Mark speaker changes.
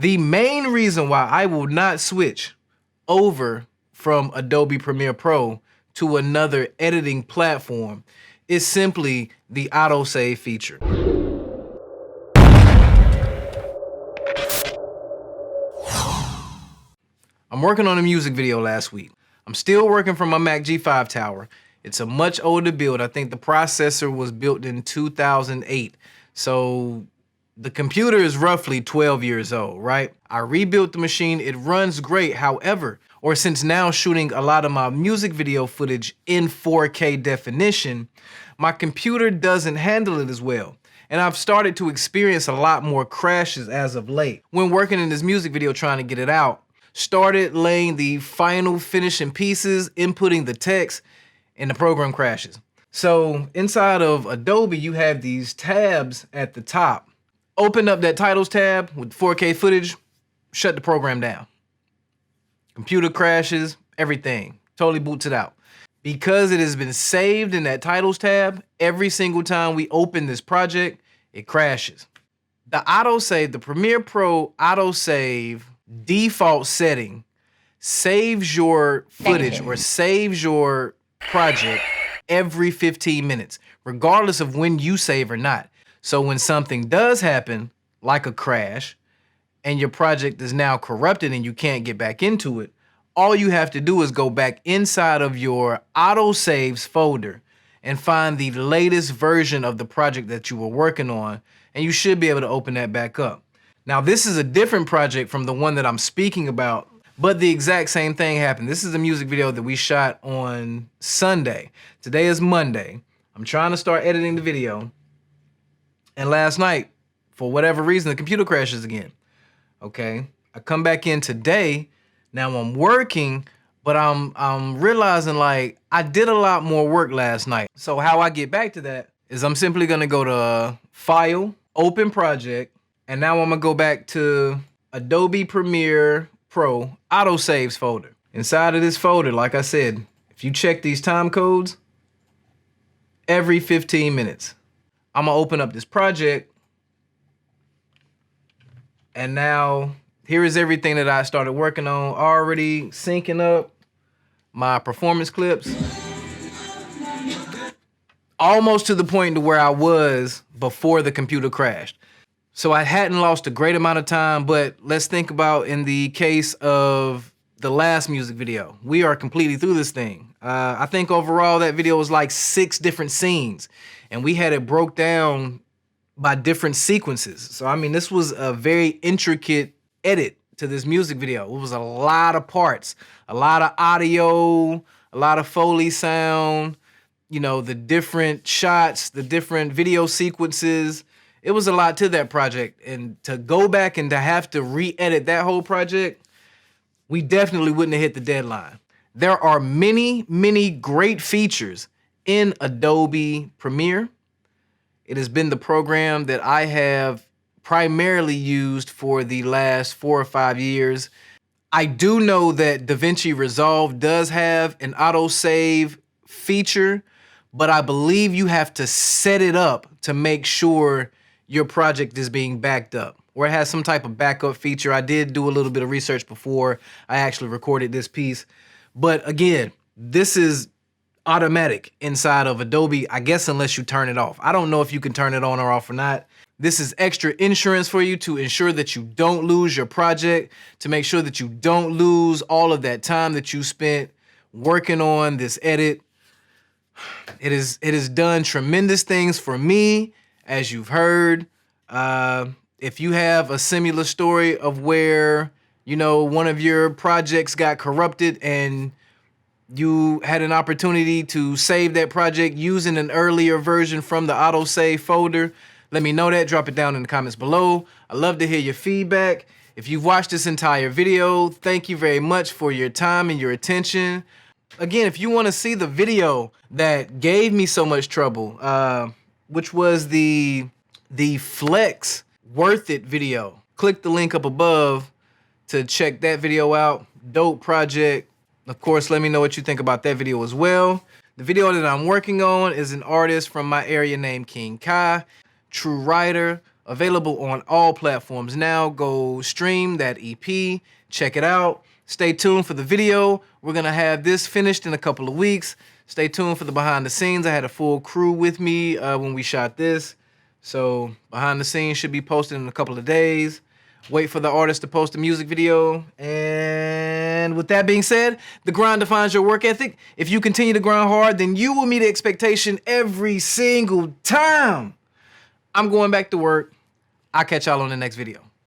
Speaker 1: The main reason why I will not switch over from Adobe Premiere Pro to another editing platform is simply the autosave feature. I'm working on a music video last week. I'm still working from my Mac G5 tower. It's a much older build. I think the processor was built in 2008. So the computer is roughly 12 years old, right? I rebuilt the machine. It runs great. However, or since now shooting a lot of my music video footage in 4K definition, my computer doesn't handle it as well. And I've started to experience a lot more crashes as of late. When working in this music video trying to get it out, started laying the final finishing pieces, inputting the text, and the program crashes. So inside of Adobe, you have these tabs at the top. Open up that titles tab with 4K footage, shut the program down. Computer crashes, everything, totally boots it out. Because it has been saved in that titles tab, every single time we open this project, it crashes. The autosave, the Premiere Pro autosave default setting saves your footage or saves your project every 15 minutes, regardless of when you save or not. So when something does happen, like a crash, and your project is now corrupted and you can't get back into it, all you have to do is go back inside of your autosaves folder and find the latest version of the project that you were working on, and you should be able to open that back up. Now, this is a different project from the one that I'm speaking about, but the exact same thing happened. This is a music video that we shot on Sunday. Today is Monday. I'm trying to start editing the video, and last night, for whatever reason, the computer crashes again. Okay, I come back in today. Now I'm working, but I'm realizing like I did a lot more work last night. So how I get back to that is I'm simply gonna go to File, Open Project, and now I'm gonna go back to Adobe Premiere Pro Autosaves folder. Inside of this folder, like I said, if you check these time codes, every 15 minutes, I'm gonna open up this project, and now here is everything that I started working on, already syncing up my performance clips, almost to the point to where I was before the computer crashed. So I hadn't lost a great amount of time, but let's think about in the case of the last music video. We are completely through this thing. I think overall that video was like 6 different scenes, and we had it broke down by different sequences. So I mean, this was a very intricate edit to this music video. It was a lot of parts, a lot of audio, a lot of Foley sound, you know, the different shots, the different video sequences. It was a lot to that project, and to go back and to have to re-edit that whole project, we definitely wouldn't have hit the deadline. There are many, many great features in Adobe Premiere. It has been the program that I have primarily used for the last 4 or 5 years. I do know that DaVinci Resolve does have an autosave feature, but I believe you have to set it up to make sure your project is being backed up, or it has some type of backup feature. I did do a little bit of research before I actually recorded this piece. But again, this is automatic inside of Adobe, I guess, unless you turn it off. I don't know if you can turn it on or off or not. This is extra insurance for you to ensure that you don't lose your project, to make sure that you don't lose all of that time that you spent working on this edit. It has done tremendous things for me, as you've heard. If you have a similar story of where, you know, one of your projects got corrupted and you had an opportunity to save that project using an earlier version from the autosave folder, let me know that. Drop it down in the comments below. I love to hear your feedback. If you've watched this entire video, thank you very much for your time and your attention. Again, if you want to see the video that gave me so much trouble, which was the Flex Worth It video, click the link up above to check that video out. Dope project. Of course, let me know what you think about that video as well. The video that I'm working on is an artist from my area named Cain, true writer, Available on all platforms now. Go stream that EP, check it out. Stay tuned for the video. We're gonna have this finished in a couple of weeks. Stay tuned for the behind the scenes. I had a full crew with me when we shot this. So behind the scenes should be posted in a couple of days. Wait for the artist to post a music video. And with that being said, the grind defines your work ethic. If you continue to grind hard, then you will meet expectation every single time. I'm going back to work. I'll catch y'all on the next video.